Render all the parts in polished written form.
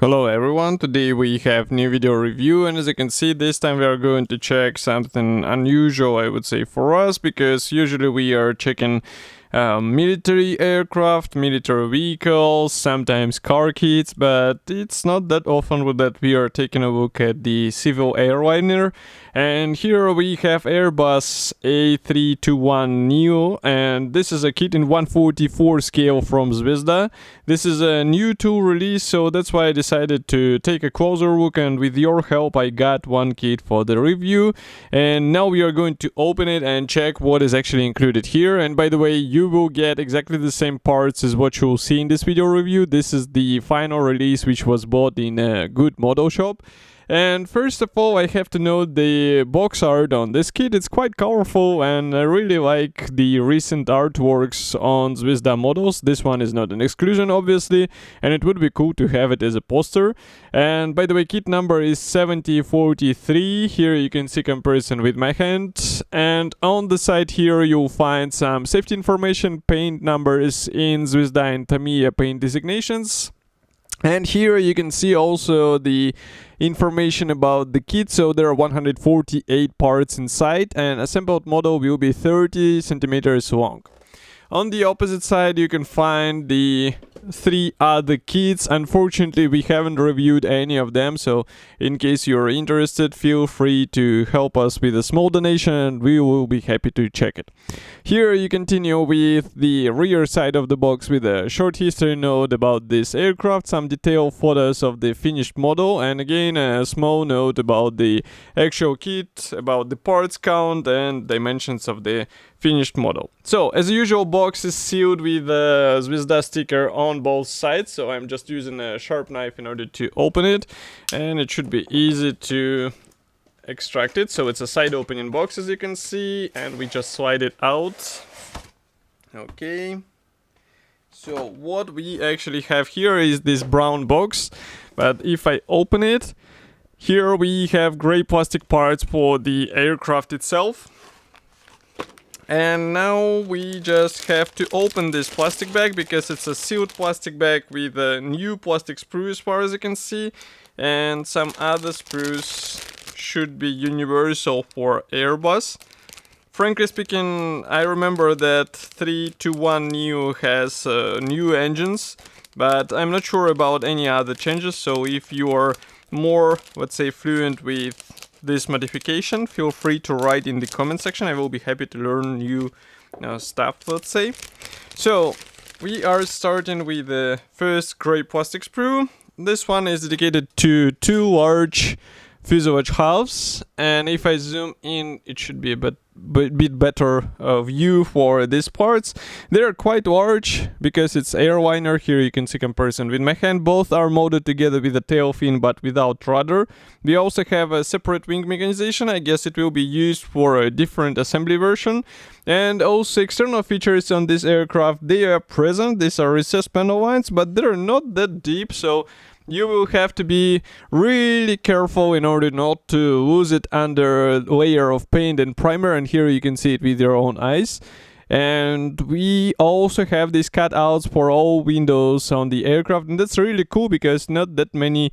Hello everyone, today we have new video review, and as you can see, this time we are going to check something unusual, I would say, for us, because usually we are checking military aircraft, military vehicles, sometimes car kits, but it's not that often that we are taking a look at the civil airliner. And here we have Airbus A321 Neo, and this is a kit in 144 scale from Zvezda. This is a new tool release, so that's why I decided to take a closer look, and with your help I got one kit for the review. And now we are going to open it and check what is actually included here. And by the way, you will get exactly the same parts as what you'll see in this video review. This is the final release which was bought in a good model shop. And first of all, I have to note the box art on this kit. It's quite colorful, and I really like the recent artworks on Zvezda models. This one is not an exclusion, obviously, and it would be cool to have it as a poster. And by the way, kit number is 7043. Here you can see comparison with my hand. And on the side here, you'll find some safety information, paint numbers in Zvezda and Tamiya paint designations. And here you can see also the information about the kit. So there are 148 parts inside, and assembled model will be 30 centimeters long. On the opposite side, you can find the 3 other kits. Unfortunately, we haven't reviewed any of them, so in case you're interested, feel free to help us with a small donation and we will be happy to check it. Here you continue with the rear side of the box with a short history note about this aircraft, some detailed photos of the finished model, and again a small note about the actual kit, about the parts count and dimensions of the finished model. So as usual, box is sealed with a Zvezda sticker on both sides, so I'm just using a sharp knife in order to open it, and it should be easy to extract it. So it's a side opening box, as you can see, and we just slide it out. Okay, so what we actually have here is this brown box, but if I open it, here we have gray plastic parts for the aircraft itself. And now we just have to open this plastic bag, because it's a sealed plastic bag with a new plastic sprue, as far as you can see, and some other sprues should be universal for Airbus. Frankly speaking, I remember that 321 Neo has new engines, but I'm not sure about any other changes. So if you are more, let's say, fluent with this modification, feel free to write in the comment section. I will be happy to learn new stuff, let's say. So we are starting with the first gray plastic sprue. This one is dedicated to 2 large fuselage halves, and if I zoom in, it should be a bit better view for these parts. They are quite large because it's airliner. Here you can see comparison with my hand. Both are molded together with a tail fin but without rudder. We also have a separate wing mechanization. I guess it will be used for a different assembly version. And also external features on this aircraft, they are present. These are recessed panel lines, but they're not that deep, so you will have to be really careful in order not to lose it under a layer of paint and primer, and here you can see it with your own eyes. And we also have these cutouts for all windows on the aircraft, and that's really cool because not that many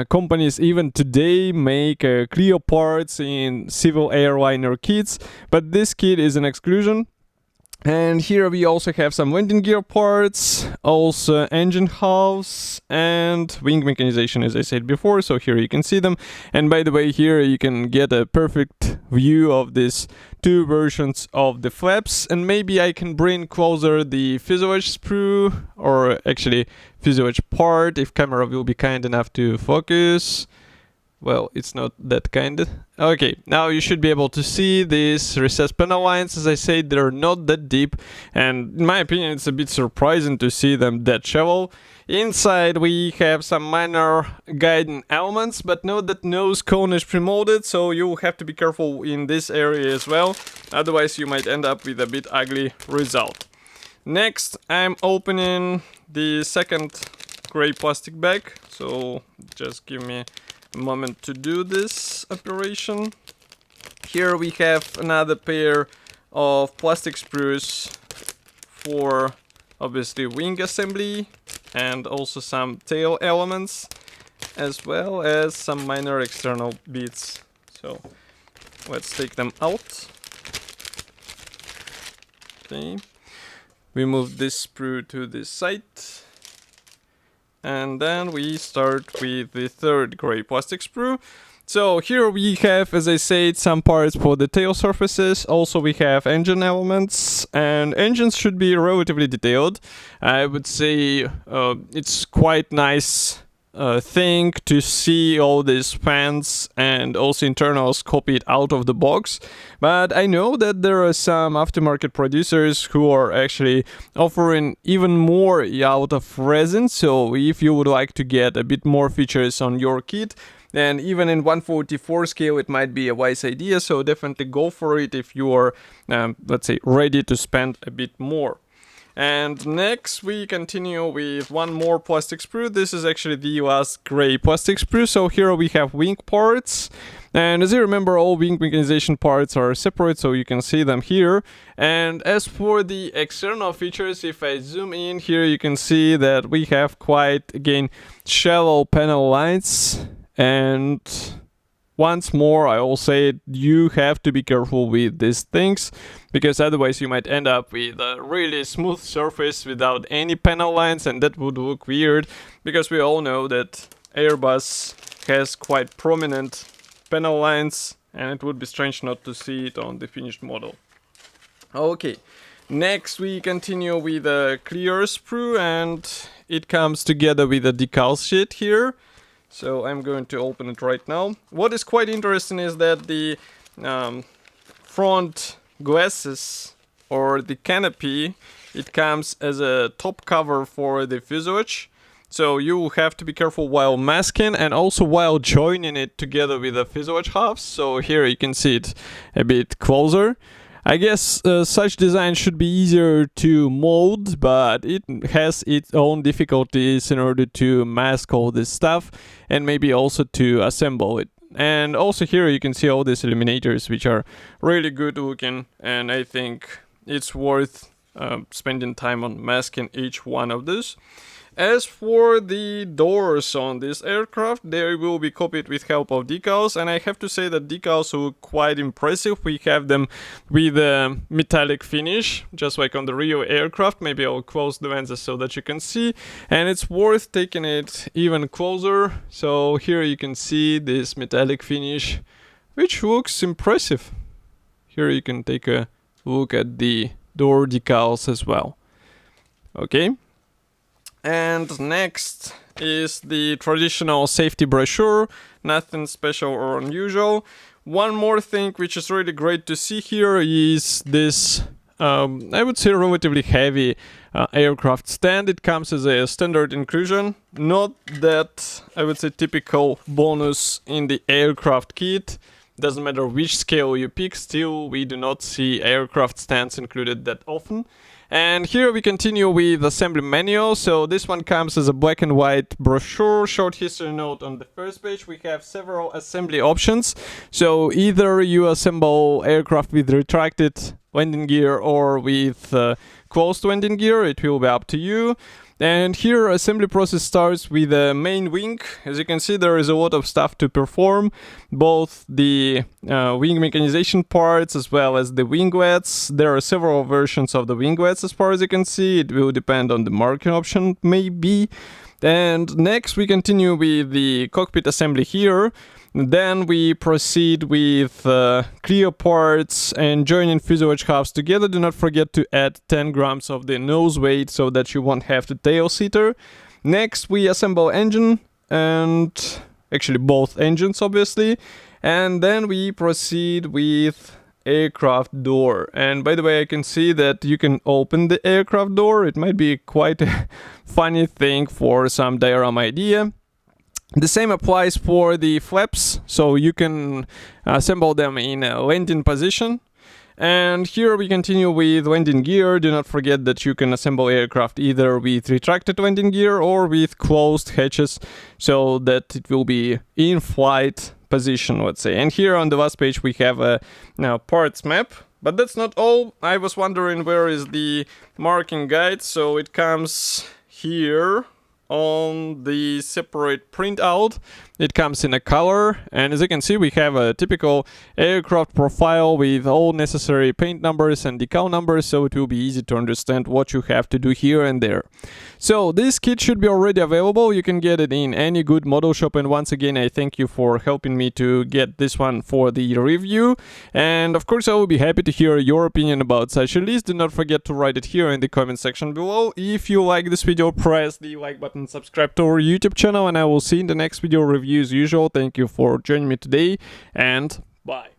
companies even today make clear parts in civil airliner kits, but this kit is an exclusion. And here we also have some landing gear parts, also engine halves and wing mechanization, as I said before, so here you can see them. And by the way, here you can get a perfect view of these 2 versions of the flaps. And maybe I can bring closer the fuselage sprue, or actually fuselage part, if camera will be kind enough to focus. Well, it's not that kind. Okay, now you should be able to see these recessed panel lines. As I said, they're not that deep, and in my opinion, it's a bit surprising to see them that shallow. Inside, we have some minor guiding elements, but note that nose cone is pre-molded, so you'll have to be careful in this area as well. Otherwise, you might end up with a bit ugly result. Next, I'm opening the second gray plastic bag, so just give me moment to do this operation. Here we have another pair of plastic sprues for obviously wing assembly and also some tail elements. as well as some minor external bits. So let's take them out. Okay, we move this sprue to this side. And then we start with the third gray plastic sprue. So here we have, as I said, some parts for the tail surfaces. Also we have engine elements, and engines should be relatively detailed. I would say it's quite nice thing to see all these fans and also internals copied out of the box. But I know that there are some aftermarket producers who are actually offering even more out of resin. So if you would like to get a bit more features on your kit, and even in 144 scale, it might be a wise idea. So definitely go for it if you are, let's say, ready to spend a bit more. And next we continue with one more plastic sprue. This is actually the last gray plastic sprue. So here we have wing parts. And as you remember, all wing mechanization parts are separate, so you can see them here. And as for the external features, if I zoom in here, you can see that we have quite, again, shallow panel lines. And once more, I will say you have to be careful with these things, because otherwise you might end up with a really smooth surface without any panel lines, and that would look weird, because we all know that Airbus has quite prominent panel lines, and it would be strange not to see it on the finished model. Okay, next we continue with a clear sprue, and it comes together with a decal sheet here. So I'm going to open it right now. What is quite interesting is that the front glasses or the canopy, it comes as a top cover for the fuselage. So you have to be careful while masking and also while joining it together with the fuselage halves. So here you can see it a bit closer. I guess such design should be easier to mold, but it has its own difficulties in order to mask all this stuff and maybe also to assemble it. And also here you can see all these illuminators, which are really good looking, and I think it's worth spending time on masking each one of those. As for the doors on this aircraft, they will be copied with help of decals, and I have to say that decals look quite impressive. We have them with a metallic finish, just like on the real aircraft. Maybe I'll close the lenses so that you can see, and it's worth taking it even closer. So here you can see this metallic finish, which looks impressive. Here you can take a look at the door decals as well. Okay. And next is the traditional safety brochure, nothing special or unusual. One more thing which is really great to see here is this, I would say, relatively heavy aircraft stand. It comes as a standard inclusion, not that, I would say, typical bonus in the aircraft kit. Doesn't matter which scale you pick, still we do not see aircraft stands included that often. And here we continue with assembly manual. So this one comes as a black and white brochure, short history note on the first page. We have several assembly options. So either you assemble aircraft with retracted landing gear or with closed landing gear, it will be up to you. And here assembly process starts with the main wing. As you can see, there is a lot of stuff to perform, both the wing mechanization parts as well as the winglets. There are several versions of the winglets as far as you can see. It will depend on the marking option maybe. And next we continue with the cockpit assembly here. Then we proceed with clear parts and joining fuselage halves together. Do not forget to add 10 grams of the nose weight so that you won't have the tail seater. Next we assemble engine, and actually both engines obviously. And then we proceed with aircraft door. And by the way, I can see that you can open the aircraft door. It might be quite a funny thing for some diorama idea. The same applies for the flaps, so you can assemble them in a landing position. And here we continue with landing gear. Do not forget that you can assemble aircraft either with retracted landing gear or with closed hatches, so that it will be in flight position, let's say. And here on the last page we have a parts map. But that's not all. I was wondering where is the marking guide, so it comes here. on the separate printout. It comes in a color, and as you can see, we have a typical aircraft profile with all necessary paint numbers and decal numbers, so it will be easy to understand what you have to do here and there. So this kit should be already available. You can get it in any good model shop, and once again I thank you for helping me to get this one for the review. And of course I will be happy to hear your opinion about such a list. Do not forget to write it here in the comment section below. If you like this video, press the like button, subscribe to our YouTube channel, and I will see you in the next video review as usual. Thank you for joining me today, and bye.